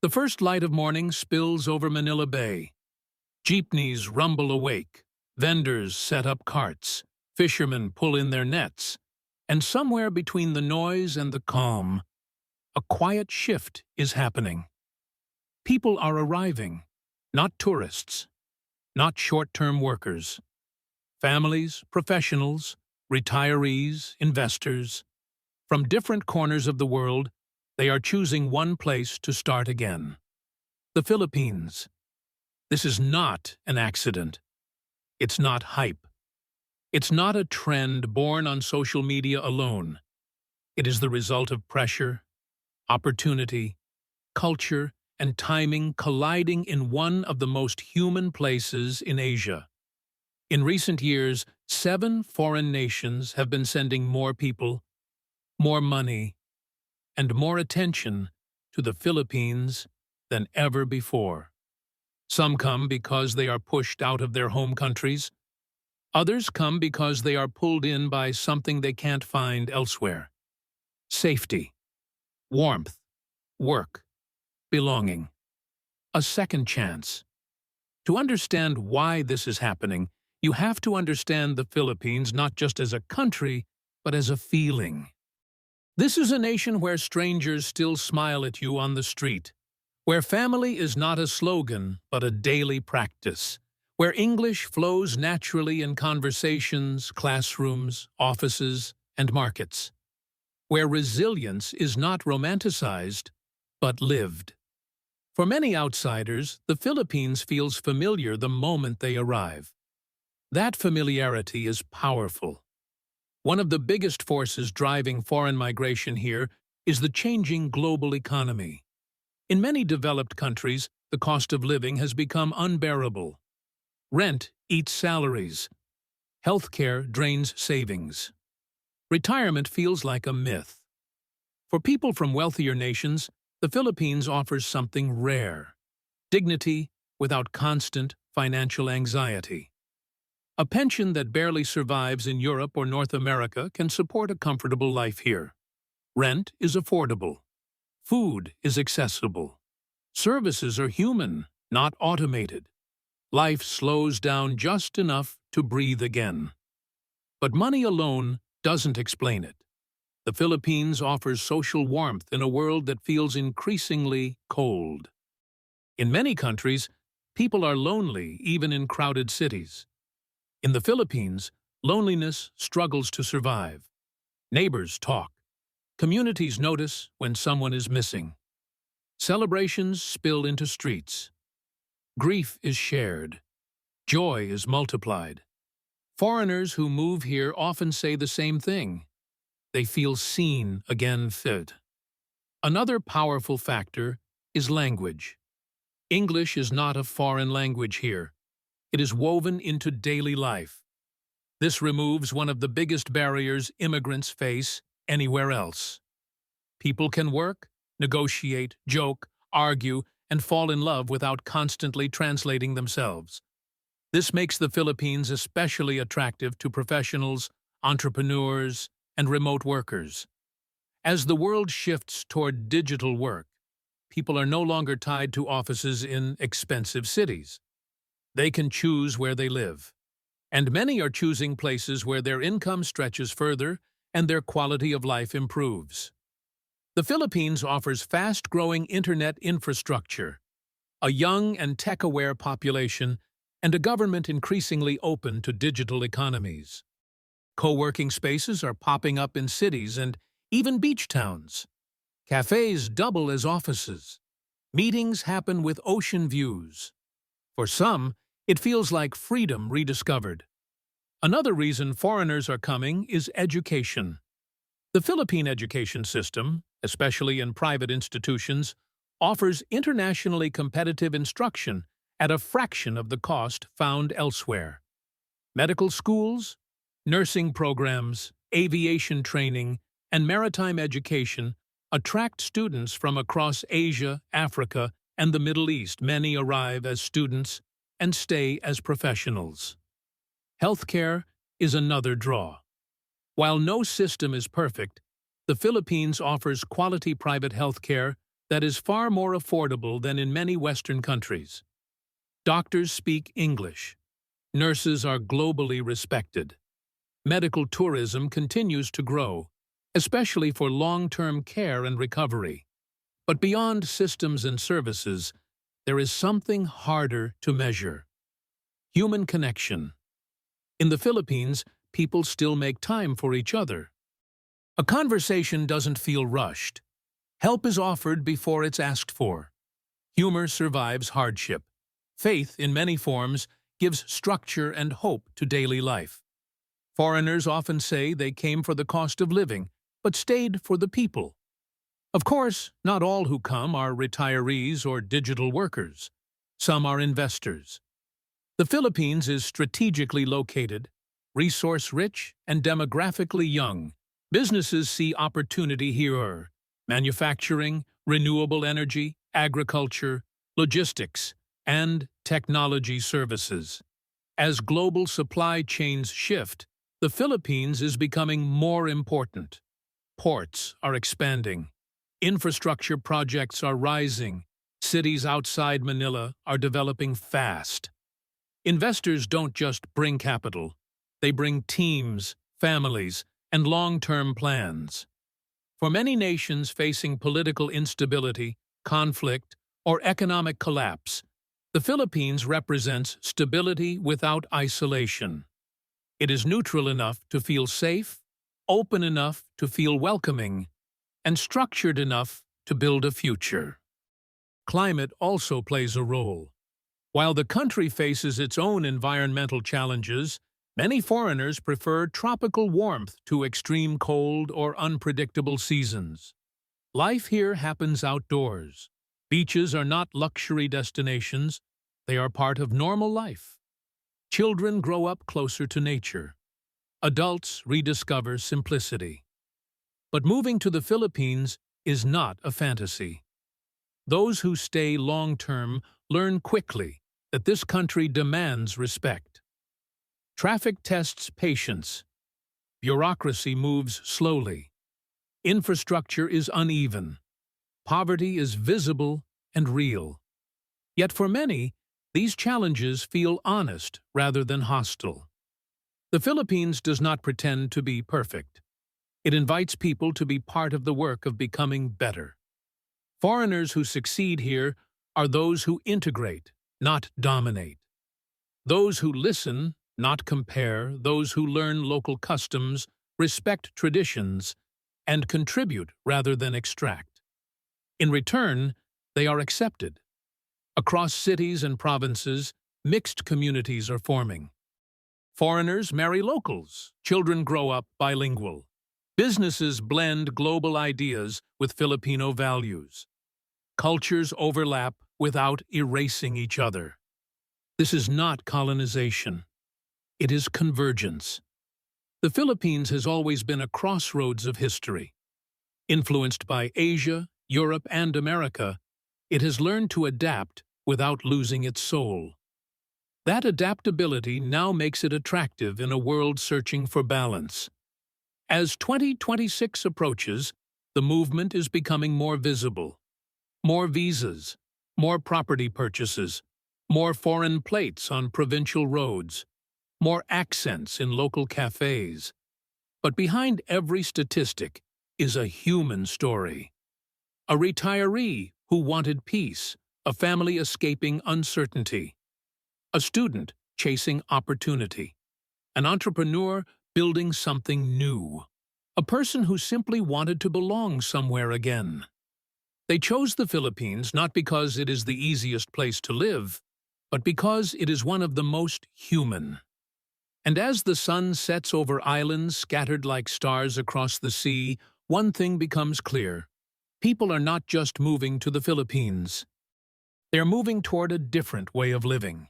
The first light of morning spills over Manila Bay. Jeepneys rumble awake, vendors set up carts, fishermen pull in their nets, and somewhere between the noise and the calm, a quiet shift is happening. People are arriving, not tourists, not short-term workers. Families, professionals, retirees, investors. From different corners of the world, they are choosing one place to start again. The Philippines. This is not an accident. It's not hype. It's not a trend born on social media alone. It is the result of pressure, opportunity, culture, and timing colliding in one of the most human places in Asia. In recent years, 7 foreign nations have been sending more people, more money, and more attention to the Philippines than ever before. Some come because they are pushed out of their home countries. Others come because they are pulled in by something they can't find elsewhere. Safety, warmth, work, belonging. A second chance. To understand why this is happening, you have to understand the Philippines not just as a country, but as a feeling. This is a nation where strangers still smile at you on the street, where family is not a slogan but a daily practice, where English flows naturally in conversations, classrooms, offices, and markets, where resilience is not romanticized but lived. For many outsiders, the Philippines feels familiar the moment they arrive. That familiarity is powerful. One of the biggest forces driving foreign migration here is the changing global economy. In many developed countries, the cost of living has become unbearable. Rent eats salaries. Healthcare drains savings. Retirement feels like a myth. For people from wealthier nations, the Philippines offers something rare: dignity without constant financial anxiety. A pension that barely survives in Europe or North America can support a comfortable life here. Rent is affordable. Food is accessible. Services are human, not automated. Life slows down just enough to breathe again. But money alone doesn't explain it. The Philippines offers social warmth in a world that feels increasingly cold. In many countries, people are lonely even in crowded cities. In the Philippines, loneliness struggles to survive. Neighbors talk. Communities notice when someone is missing. Celebrations spill into streets. Grief is shared. Joy is multiplied. Foreigners who move here often say the same thing. They feel seen again fit. Another powerful factor is language. English is not a foreign language here. It is woven into daily life. This removes one of the biggest barriers immigrants face anywhere else. People can work, negotiate, joke, argue, and fall in love without constantly translating themselves. This makes the Philippines especially attractive to professionals, entrepreneurs, and remote workers. As the world shifts toward digital work, people are no longer tied to offices in expensive cities. They can choose where they live, and many are choosing places where their income stretches further and their quality of life improves. The Philippines offers fast-growing internet infrastructure, a young and tech-aware population, and a government increasingly open to digital economies. Co-working spaces are popping up in cities and even beach towns. Cafes double as offices. Meetings happen with ocean views. For some, it feels like freedom rediscovered. Another reason foreigners are coming is education. The Philippine education system, especially in private institutions, offers internationally competitive instruction at a fraction of the cost found elsewhere. Medical schools, nursing programs, aviation training, and maritime education attract students from across Asia, Africa, and the Middle East. Many arrive as students and stay as professionals. Healthcare is another draw. While no system is perfect, the Philippines offers quality private healthcare that is far more affordable than in many Western countries. Doctors speak English. Nurses are globally respected. Medical tourism continues to grow, especially for long-term care and recovery. But beyond systems and services, there is something harder to measure: human connection. In the Philippines, people still make time for each other. A conversation doesn't feel rushed. Help is offered before it's asked for. Humor survives hardship. Faith, in many forms, gives structure and hope to daily life. Foreigners often say they came for the cost of living, but stayed for the people. Of course, not all who come are retirees or digital workers. Some are investors. The Philippines is strategically located, resource-rich, and demographically young. Businesses see opportunity here: manufacturing, renewable energy, agriculture, logistics, and technology services. As global supply chains shift, the Philippines is becoming more important. Ports are expanding. Infrastructure projects are rising. Cities outside Manila are developing fast. Investors don't just bring capital. They bring teams, families, and long-term plans. For many nations facing political instability, conflict, or economic collapse, the Philippines represents stability without isolation. It is neutral enough to feel safe, open enough to feel welcoming, and structured enough to build a future. Climate also plays a role. While the country faces its own environmental challenges, many foreigners prefer tropical warmth to extreme cold or unpredictable seasons. Life here happens outdoors. Beaches are not luxury destinations, they are part of normal life. Children grow up closer to nature. Adults rediscover simplicity. But moving to the Philippines is not a fantasy. Those who stay long-term learn quickly that this country demands respect. Traffic tests patience. Bureaucracy moves slowly. Infrastructure is uneven. Poverty is visible and real. Yet for many, these challenges feel honest rather than hostile. The Philippines does not pretend to be perfect. It invites people to be part of the work of becoming better. Foreigners who succeed here are those who integrate, not dominate. Those who listen, not compare, those who learn local customs, respect traditions, and contribute rather than extract. In return, they are accepted. Across cities and provinces, mixed communities are forming. Foreigners marry locals, children grow up bilingual. Businesses blend global ideas with Filipino values. Cultures overlap without erasing each other. This is not colonization. It is convergence. The Philippines has always been a crossroads of history. Influenced by Asia, Europe, and America, it has learned to adapt without losing its soul. That adaptability now makes it attractive in a world searching for balance. As 2026 approaches, the movement is becoming more visible. More visas, more property purchases, more foreign plates on provincial roads, more accents in local cafes. But behind every statistic is a human story. A retiree who wanted peace, a family escaping uncertainty, a student chasing opportunity, an entrepreneur building something new, a person who simply wanted to belong somewhere again. They chose the Philippines not because it is the easiest place to live, but because it is one of the most human. And as the sun sets over islands scattered like stars across the sea, one thing becomes clear. People are not just moving to the Philippines. They're moving toward a different way of living.